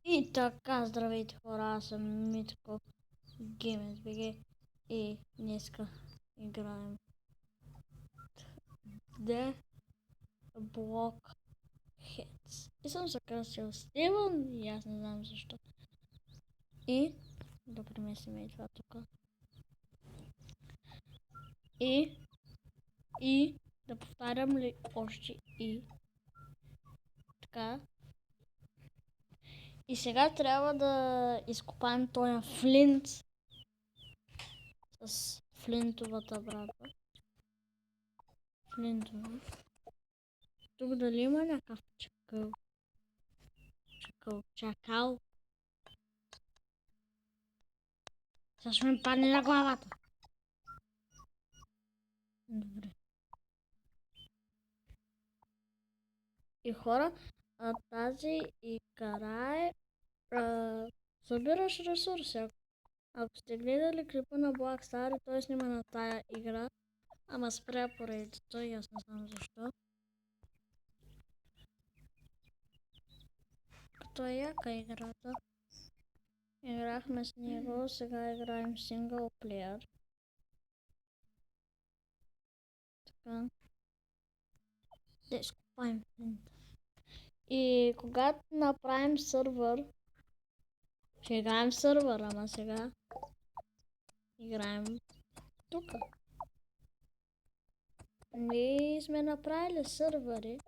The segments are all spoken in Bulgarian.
И така, здравейте хора, аз съм Митко GamesBG и днеска играем The Blockheads. И съм се кръстил Стивън и аз не знам защо. И да преместим и това тук. И да повтарям ли още и така. И сега трябва да изкопаем този флинт с флинтовата брата. Флинтова. Тук дали има някакъв чакал? Сега ще ми падне на главата. Добре. И хора, тази игра е събираш ресурси. Ако сте гледали клипа на Black Star, той снима на тая игра, ама спря поредицата и аз не знам защо. Като е яка играта. Играхме с него, сега играем сингъл плеер. Така. Да изкопаем флинта. И когато направим сървър, ще играем в сървър, ама сега играем тук. Ние сме направили сървъри.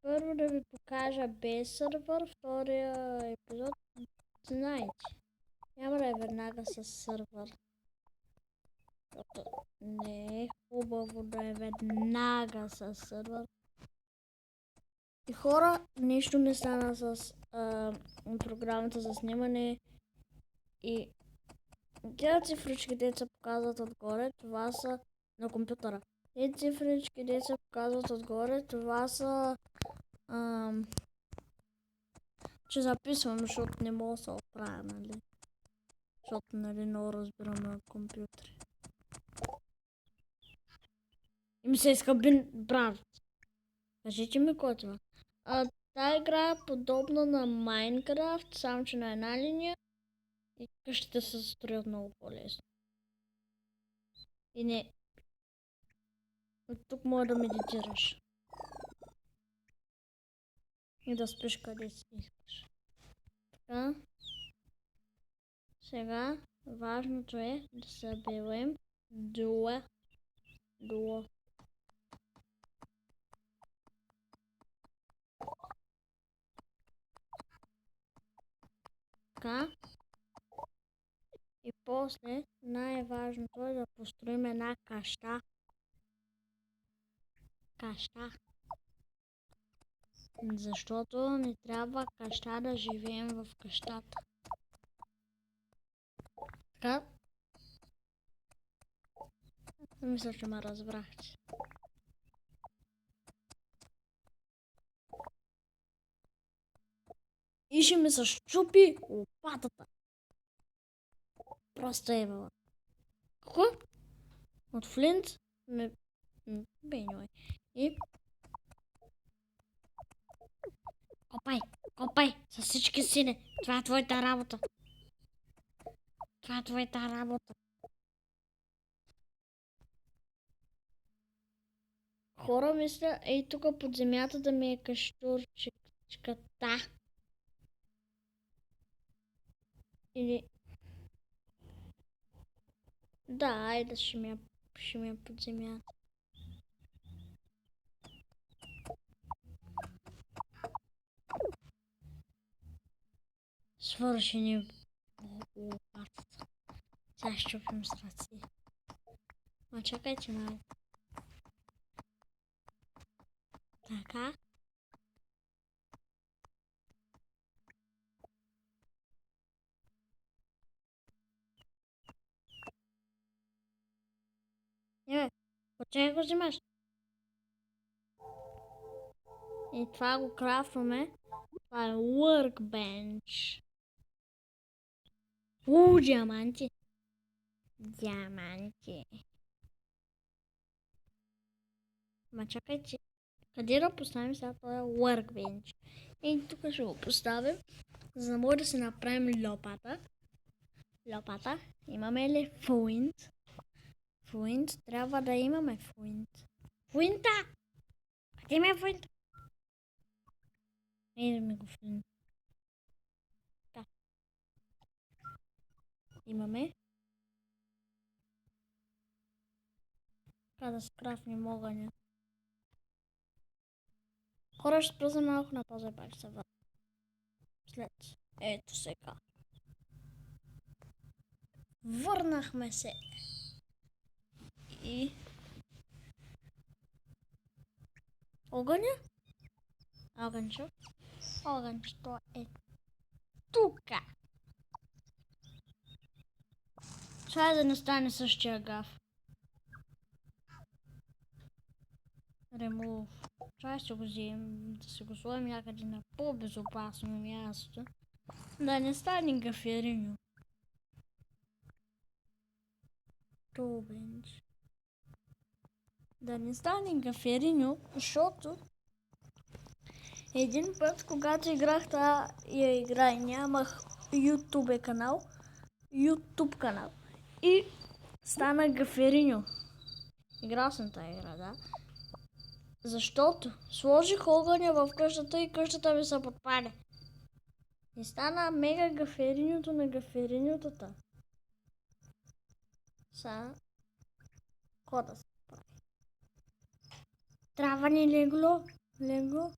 Първо да ви покажа без сървър, втория епизод, знаете. Няма да е веднага с сървър. Защото не е хубаво да е веднага с сървър. И хора, нещо ми стана с програмата за снимане и тези цифрички, деца показват отгоре, това са на компютъра. Тези цифрички, деца показват отгоре, това са че записвам, защото не мога да се оправя, нали? Защото нали много разбирам на компютъри. И ми се иска брат. Кажете ми кой е това. Тая игра е подобна на Майнкрафт, само че на една линия и къщите се строят много по-лесно. И не... От тук може да медитираш. И да спиш къде си искаш. Така. Сега важното е да съберем дуо. Така. И после най-важното е да построим една къща. Защото не трябва къща да живеем в къщата. Така? Мисля, че ме разбрахте. И ще ми се щупи лопатата. Просто е била. Какво? От флинт? Бейньой. И... Копай! С всички сили. Това е твоята работа. Хора, мисля, ей тук под земята да ми е каштурчиката. Или... Да, айде ще ми е под земята. Свърши ни лопатата. Сега щупим с ръце. Ма чакайте малко. Така. Почай го взимаш. И това го крафваме. Това е workbench. Диаманти. Ма чакайте. Къде да поставим сега този workbench? И тук ще го поставим, за да може да си направим лопата. Лопата. Имаме ли флинт? Флинт. Трябва да имаме флинт. Флинта! Къде ми е флинт? Идеме го флинт. Да. Имаме. Така да скрафнем огъня. Хора, ще спра за малко на този пак се върна. След. Ето сега. Върнахме се. И... огъня? Огънчо. Огънчето е тука. Чай да не стане същия гаф. Ремов. Чай ще го вземем, да се го сложим някъде на по-безопасно място. Да не стане гафериньо. Тобенч. Да не стане гафериньо, защото един път, когато играх тази игра и нямах YouTube канал и стана гафериньо. Играл съм тази игра, да. Защото сложих огъня в къщата и къщата ми се подпали. И стана мега гафериньото на гафериньотата. Са... кода се прави. Трябва ни легло. Легло.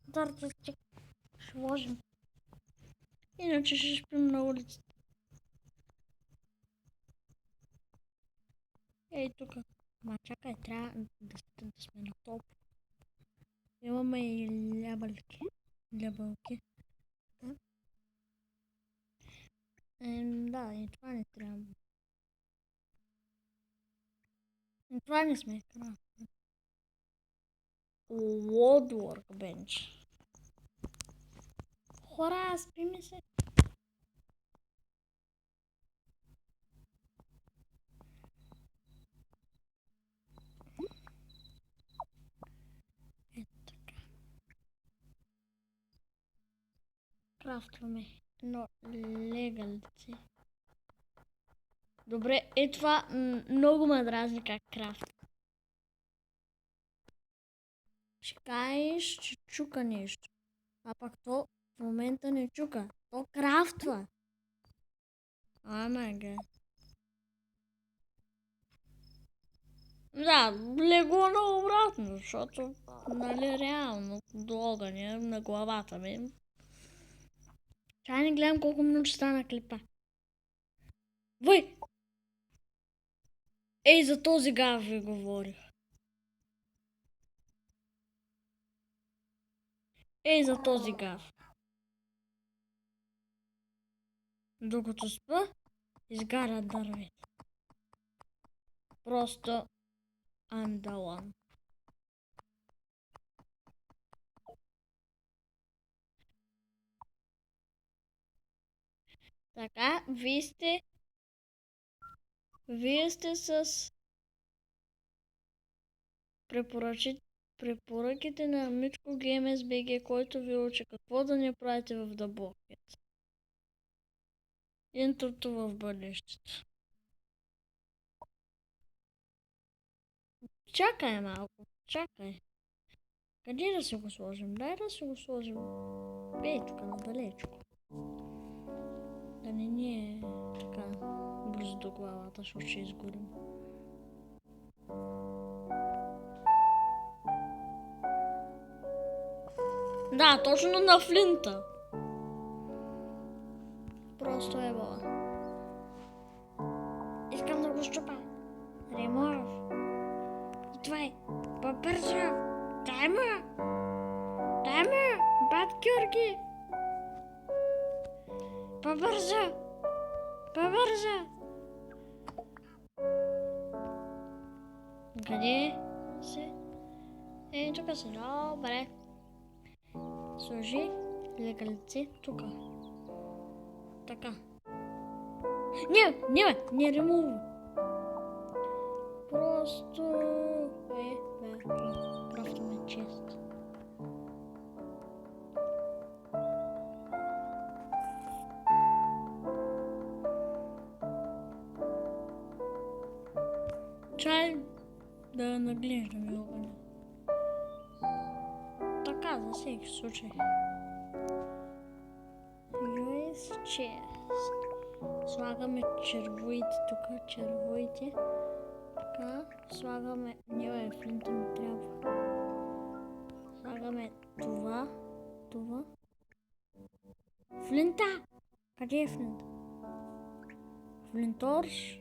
Дърче. Ще вложим. Иначе ще спим на улицата. Ей тук. Ма чакай, трябва да сме на топ. Имаме и лябълки. Да, и това не трябва. И това не сме края. Wood workbench. Хора, спиме се. Ето така. Крафтваме едно легалце. Добре, това много ме дразни как крафт. Ще кажеш, че чука нещо. А пак то в момента не чука. То крафтва. Га. Да, легло наобратно, защото, нали, реално, до огъня на главата ми. Чай не гледам колко минути стана клипа. Вой! Ей, за този гав ви говорих. Ей, за този гав. Докато спа, изгаря дървет. Просто андалан. Така, вие сте с препоръките на Митко Games BG, който ви учи какво да не правите в The Bucket. Интрото в бъдещето. Чакай малко, чакай. Къде да се го сложим? Дай да се го сложим. Ей, тук надалечко. Да не ни е така близо до главата, защото ще изгорим. Да, точно на флинта. Просто е бала. Искам да го щупа. Ремов. И това е. По-бързо. Дай му. Бат Георги. По-бързо. Къде се? Тук се. Добре. Сложи легалце тук. Така. Не ремува. Просто крафтваме. Чай да наглеждаме огъня. Така, за всеки случай. Юис чест. Слагаме червоите тук, червоите. Така, слагаме... Не, флинта ми трябва. Слагаме това. Флинта! Къде е флинта? Флинторш?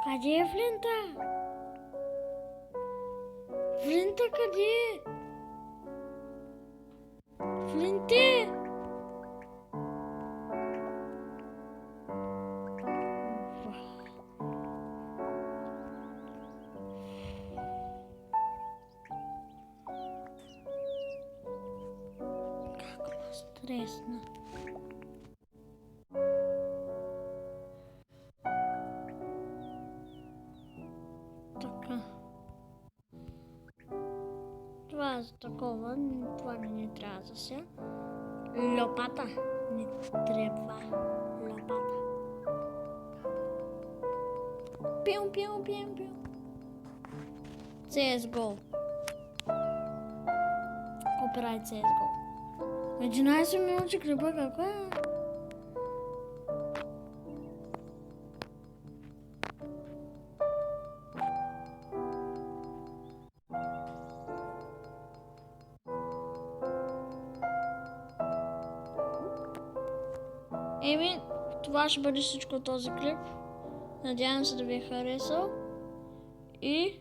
Къде е флинта? Флинта къде е? Флинте! Интересно. Така. Това е за такова, това не трябва за сега. Лопата не трябва. Лопата. Пиум. CSGO. Копирайт CSGO. 11 минути клипа, какво е? Еми, това ще бъде всичко от този клип. Надявам се да ви е харесал. И